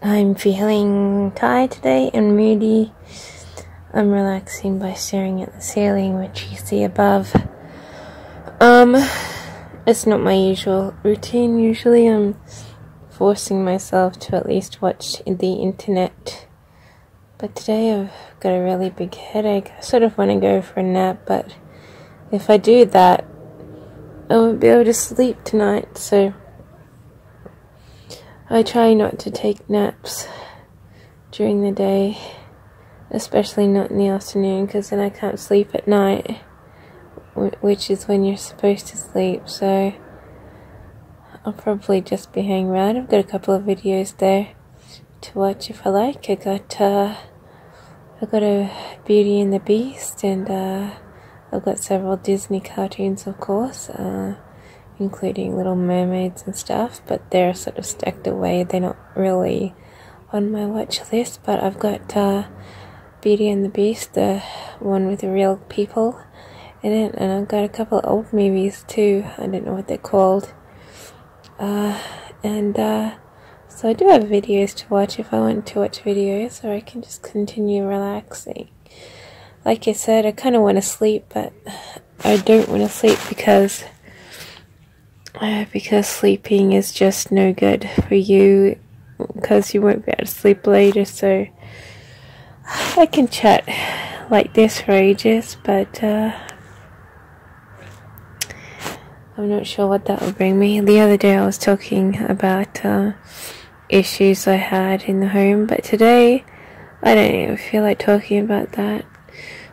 I'm feeling tired today and moody. I'm relaxing by staring at the ceiling, which you see above. It's not my usual routine. Usually I'm forcing myself to at least watch the internet. But today I've got a really big headache. I sort of want to go for a nap, but if I do that, I won't be able to sleep tonight, so I try not to take naps during the day, especially not in the afternoon, because then I can't sleep at night, which is when you're supposed to sleep. So I'll probably just be hanging around. I've got a couple of videos there to watch if I like. I got a Beauty and the Beast, and I've got several Disney cartoons, of course, including Little Mermaids and stuff, but they're sort of stacked away. They're not really on my watch list, but I've got Beauty and the Beast, the one with the real people in it, and I've got a couple of old movies too. I don't know what they're called. So I do have videos to watch if I want to watch videos, or I can just continue relaxing. Like I said, I kind of want to sleep, but I don't want to sleep because sleeping is just no good for you, because you won't be able to sleep later. So I can chat like this for ages, but I'm not sure what that will bring me. The other day I was talking about issues I had in the home, but today I don't even feel like talking about that.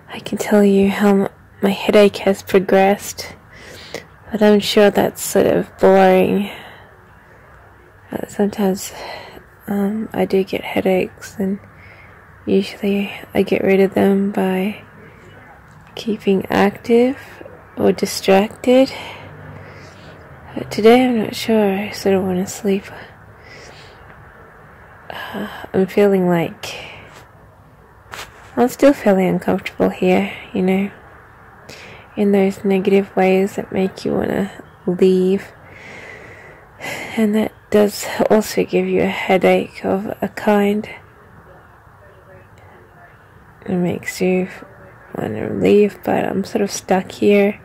I can tell you how my headache has progressed, but I'm sure that's sort of boring. Sometimes I do get headaches, and usually I get rid of them by keeping active or distracted. But today I'm not sure. I sort of want to sleep. I'm feeling like I'm still feeling uncomfortable here, you know, in those negative ways that make you want to leave. And that does also give you a headache of a kind. It makes you want to leave, but I'm sort of stuck here.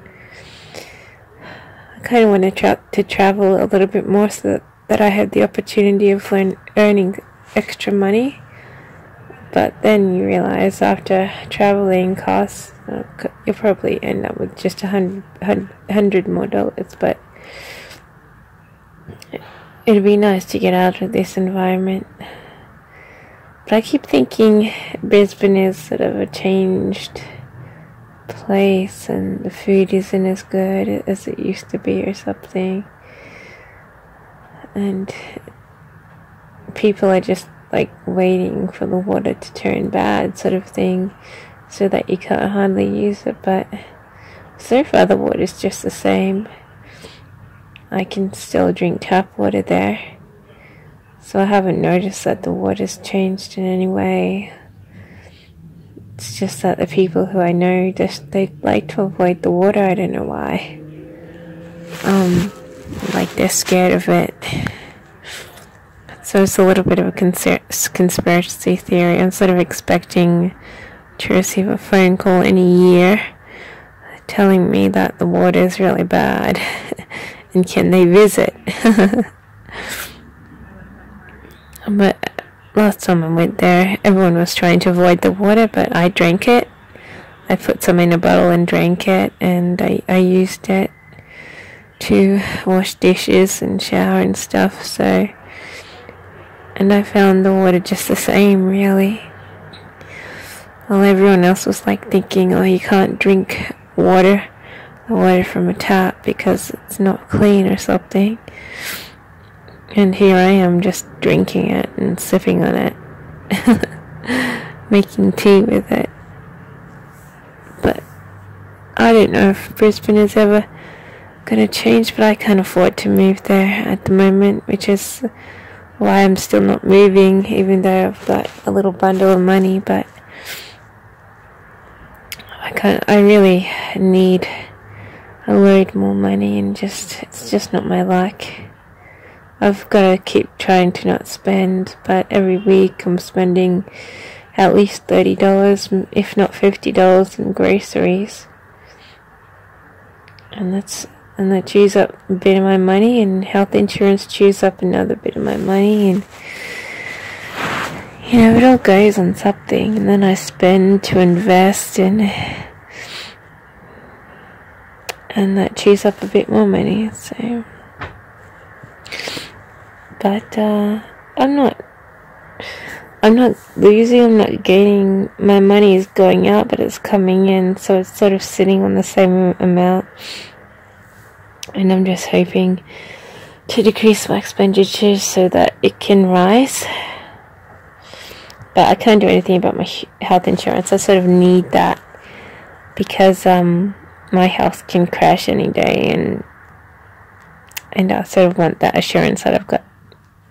I kind of want to travel a little bit more, so that I have the opportunity of earning extra money. But then you realize after traveling costs, you'll probably end up with just $100 more. But it'd be nice to get out of this environment. But I keep thinking Brisbane is sort of a changed place, and the food isn't as good as it used to be or something. And people are just like waiting for the water to turn bad, sort of thing, so that you can't hardly use it. But so far the water's just the same. I can still drink tap water there, so I haven't noticed that the water's changed in any way. It's just that the people who I know, they like to avoid the water. I don't know why. Like they're scared of it. So it's a little bit of a conspiracy theory. I'm sort of expecting to receive a phone call in a year telling me that the water is really bad and can they visit. But last time I went there, everyone was trying to avoid the water, but I drank it. I put some in a bottle and drank it, and I used it to wash dishes and shower and stuff. So, and I found the water just the same, really. While everyone else was like thinking, oh, you can't drink the water from a tap because it's not clean or something. And here I am just drinking it and sipping on it, making tea with it. But I don't know if Brisbane is ever going to change, but I can't afford to move there at the moment, which is why I'm still not moving, even though I've got a little bundle of money. But I really need a load more money, and it's just not my luck. I've got to keep trying to not spend, but every week I'm spending at least $30, if not $50 in groceries. And that chews up a bit of my money, and health insurance chews up another bit of my money, and it all goes on something, and then I spend to invest in, and that chews up a bit more money. So, but I'm not losing, I'm not gaining. My money is going out, but it's coming in, so it's sort of sitting on the same amount. And I'm just hoping to decrease my expenditures so that it can rise. But I can't do anything about my health insurance. I sort of need that because my health can crash any day, and I sort of want that assurance that I've got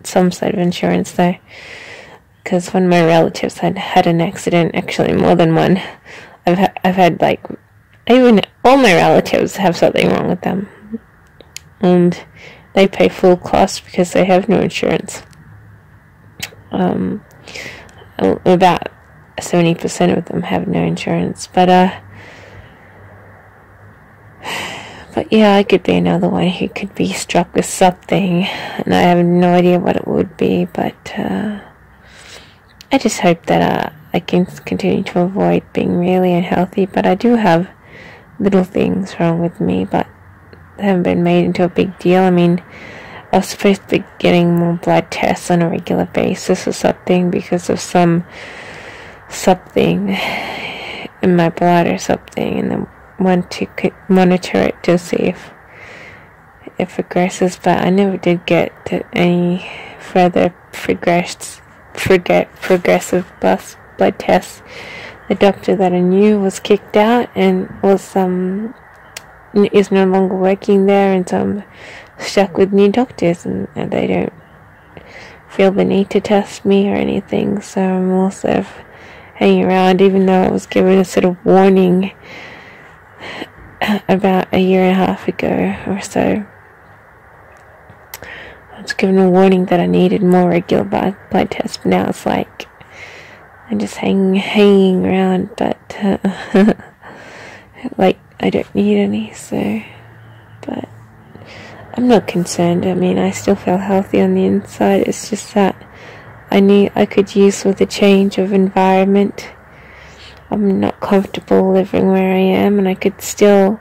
some sort of insurance there. Because when my relatives had an accident, actually more than one, I've had like, even all my relatives have something wrong with them, and they pay full cost because they have no insurance. About 70% of them have no insurance, but yeah, I could be another one who could be struck with something, and I have no idea what it would be, but I just hope that I can continue to avoid being really unhealthy. But I do have little things wrong with me, but they haven't been made into a big deal. I mean, I was supposed to be getting more blood tests on a regular basis or something because of something in my blood or something, and then want to monitor it to see if it progresses. But I never did get to any further progressive blood tests. The doctor that I knew was kicked out and is no longer working there, and so I'm stuck with new doctors, and they don't feel the need to test me or anything, so I'm all sort of hanging around, even though I was given a sort of warning about a year and a half ago or so. I was given a warning that I needed more regular blood tests, but now it's like I'm just hanging around, but like I don't need any, so, but I'm not concerned. I mean, I still feel healthy on the inside. It's just that I could use with a change of environment. I'm not comfortable living where I am, and I could still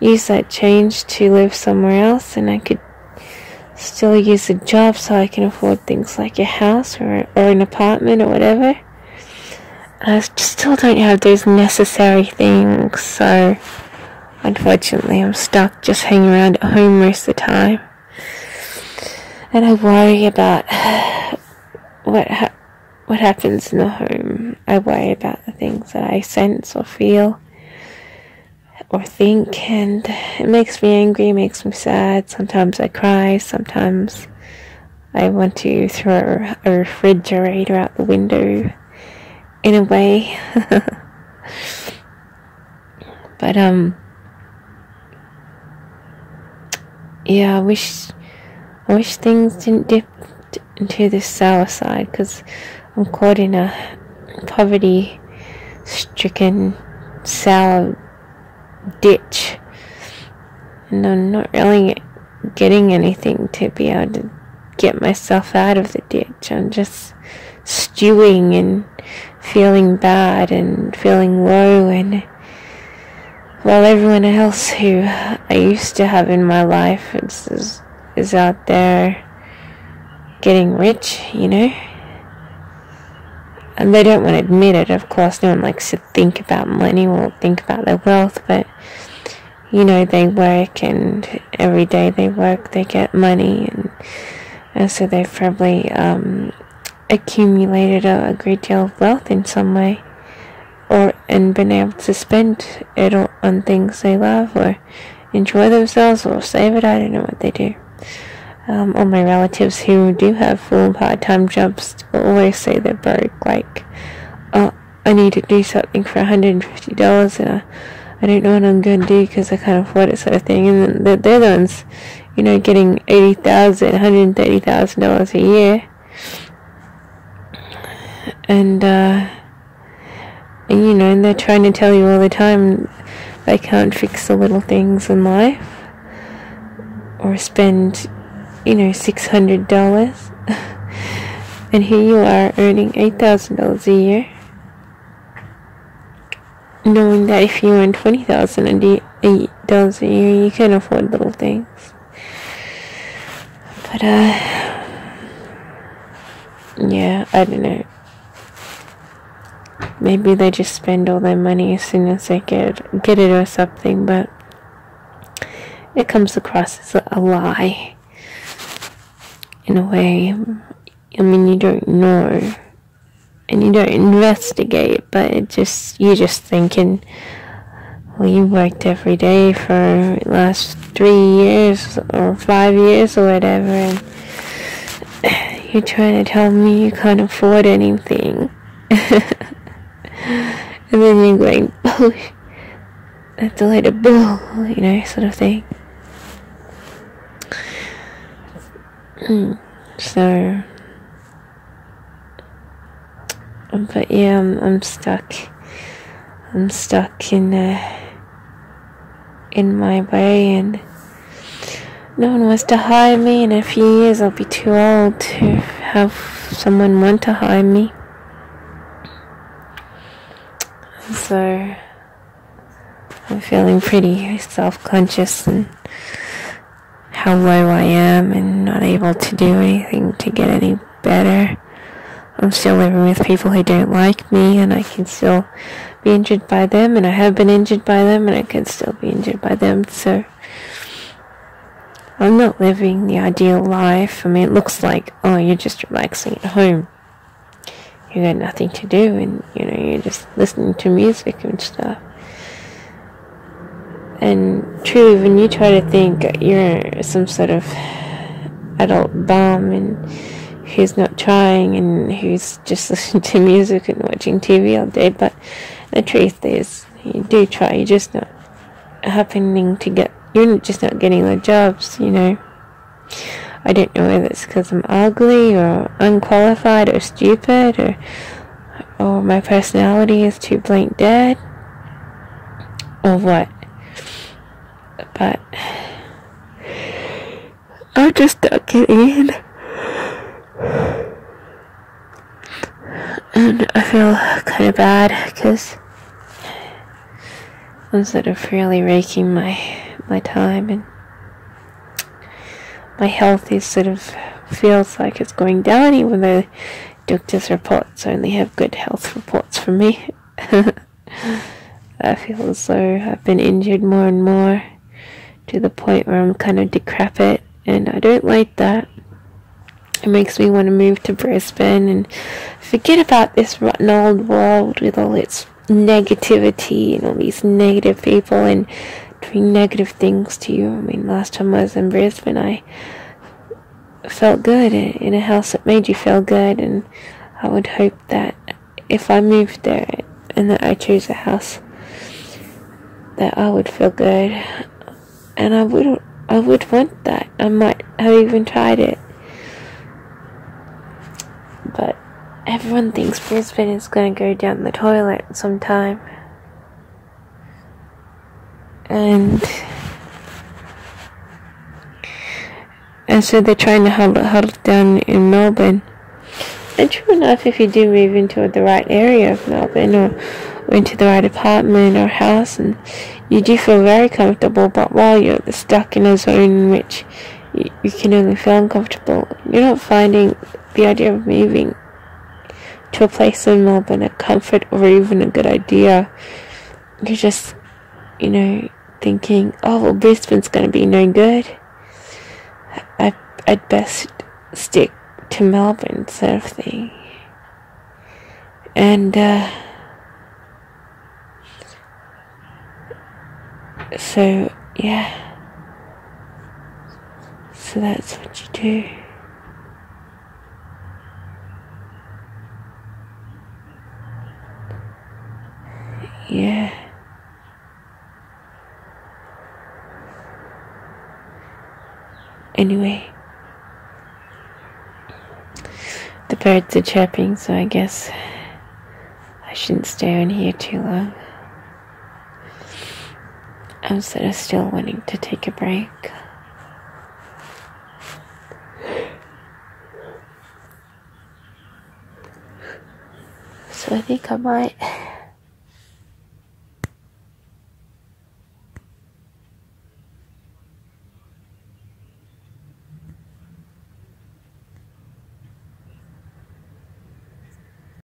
use that change to live somewhere else, and I could still use a job so I can afford things like a house or an apartment or whatever. I still don't have those necessary things, so unfortunately I'm stuck just hanging around at home most of the time. And I worry about what happens in the home. I worry about the things that I sense or feel or think, and it makes me angry, it makes me sad. Sometimes I cry, sometimes I want to throw a refrigerator out the window, in a way. But yeah, I wish things didn't dip into this sour side, because I'm caught in a poverty-stricken sour ditch, and I'm not really getting anything to be able to get myself out of the ditch. I'm just stewing and feeling bad and feeling low, and while everyone else who I used to have in my life is out there getting rich, and they don't want to admit it, of course. No one likes to think about money or think about their wealth, but they work, and every day they work they get money, and so they've probably accumulated a great deal of wealth in some way, and been able to spend it on things they love, or enjoy themselves, or save it. I don't know what they do. All my relatives who do have full part-time jobs always say they're broke, like, oh, I need to do something for $150, and I don't know what I'm going to do because I can't afford it, sort of thing. And they're the ones getting $80,000, $130,000 a year, and and they're trying to tell you all the time they can't fix the little things in life, or spend, $600, and here you are earning $8,000 a year, knowing that if you earn $20,000 a year, you can afford little things. But yeah, I don't know. Maybe they just spend all their money as soon as they get it or something, but it comes across as a lie in a way. I mean, you don't know and you don't investigate, but you're just thinking, well, you worked every day for the last 3 years or 5 years or whatever, and you're trying to tell me you can't afford anything. And then you're going, oh, that's a lot of bill, sort of thing. So, but yeah, I'm stuck. I'm stuck in my way, and no one wants to hire me. In a few years, I'll be too old to have someone want to hire me. So I'm feeling pretty self-conscious and how low I am and not able to do anything to get any better. I'm still living with people who don't like me, and I can still be injured by them, and I have been injured by them, and I can still be injured by them. So I'm not living the ideal life. I mean, it looks like, oh, you're just relaxing at home. You got nothing to do, and you're just listening to music and stuff. And truly, when you try to think you're some sort of adult bum and who's not trying and who's just listening to music and watching TV all day, but the truth is, you do try. You're just not you're just not getting the jobs. I don't know whether it's because I'm ugly or unqualified or stupid or my personality is too blank dead or what. But I'm just not getting in. And I feel kind of bad because I'm sort of really raking my time, and my health is feels like it's going down, even though doctor's reports only have good health reports for me. I feel as though I've been injured more and more to the point where I'm kind of decrepit, and I don't like that. It makes me want to move to Brisbane and forget about this rotten old world with all its negativity and all these negative people and doing negative things to you. I mean, last time I was in Brisbane, I felt good in a house that made you feel good, and I would hope that if I moved there and that I chose a house that I would feel good, and I would want that. I might have even tried it, but everyone thinks Brisbane is going to go down the toilet sometime. And so they're trying to huddle down in Melbourne. And true enough, if you do move into the right area of Melbourne or into the right apartment or house, and you do feel very comfortable, but while you're stuck in a zone in which you can only feel uncomfortable, you're not finding the idea of moving to a place in Melbourne a comfort or even a good idea. You're just, thinking, oh, well, Brisbane's going to be no good. I'd best stick to Melbourne, sort of thing. And so yeah, so that's what you do. Yeah. Anyway, the birds are chirping, so I guess I shouldn't stay on here too long. I'm sort of still wanting to take a break. So I think I might